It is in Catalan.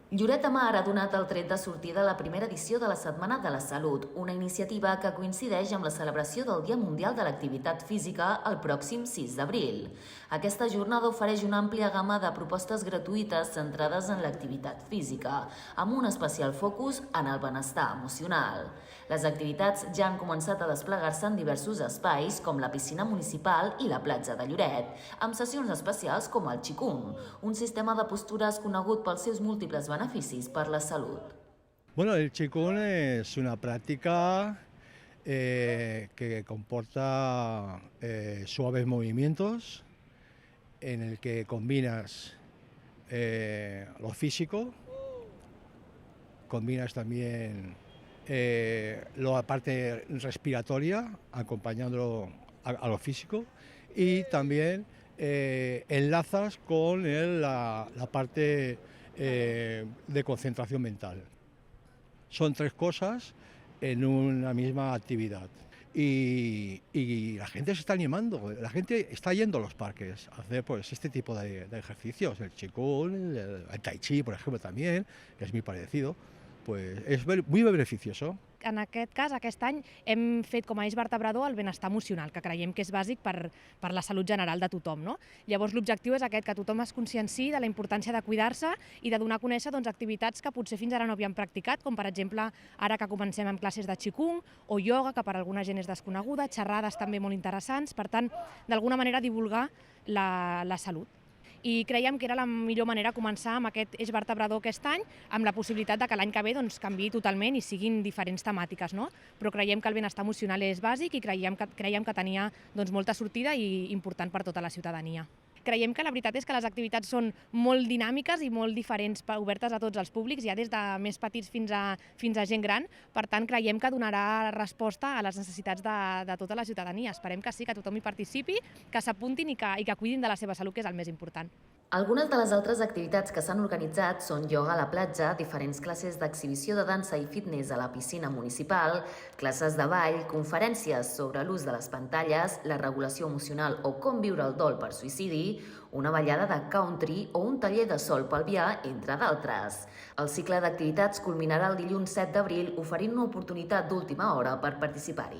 Lloret de Mar ha donat el tret de sortida a la primera edició de la Setmana de la Salut, una iniciativa que coincideix amb la celebració del Dia Mundial de l'Activitat Física el pròxim 6 d'abril. Aquesta jornada ofereix una àmplia gamma de propostes gratuïtes centrades en l'activitat física, amb un especial focus en el benestar emocional. Les activitats ja han començat a desplegar-se en diversos espais, com la piscina municipal i la platja de Lloret, amb sessions especials com el Qigong, un sistema de postures conegut pels seus múltiples beneficis per la salud. Bueno, el Qigong es una práctica que comporta suaves movimientos en el que combinas lo físico, combinas también la parte respiratoria acompañándolo a lo físico y también enlazas con la parte de concentración mental. Son tres cosas en una misma actividad. Y la gente se está animando, la gente está yendo a los parques a hacer pues, este tipo de ejercicios. El Qigong, el Tai Chi, por ejemplo, también, que es muy parecido, pues es muy beneficioso. En aquest cas, aquest any, hem fet com a eix vertebrador el benestar emocional, que creiem que és bàsic per la salut general de tothom. No? Llavors, l'objectiu és aquest, que tothom es conscienciï de la importància de cuidar-se i de donar a conèixer activitats que potser fins ara no havíem practicat, com per exemple ara que comencem amb classes de Qigong o ioga, que per alguna gent és desconeguda, xerrades també molt interessants, per tant, d'alguna manera divulgar la salut. I creiem que era la millor manera començar amb aquest eix vertebrador aquest any, amb la possibilitat que l'any que ve canviï totalment i siguin diferents temàtiques. No? Però creiem que el benestar emocional és bàsic i creiem que tenia molta sortida i important per tota la ciutadania. Creiem que la veritat és que les activitats són molt dinàmiques i molt diferents, obertes a tots els públics, ja des de més petits fins a gent gran. Per tant, creiem que donarà resposta a les necessitats de tota la ciutadania. Esperem que sí, que tothom hi participi, que s'apuntin i que cuidin de la seva salut, que és el més important. Algunes de les altres activitats que s'han organitzat són ioga a la platja, diferents classes d'exhibició de dansa i fitness a la piscina municipal, classes de ball, conferències sobre l'ús de les pantalles, la regulació emocional o com viure el dol per suïcidi, una ballada de country o un taller de sol pelvià, entre d'altres. El cicle d'activitats culminarà el dilluns 7 d'abril oferint una oportunitat d'última hora per participar-hi.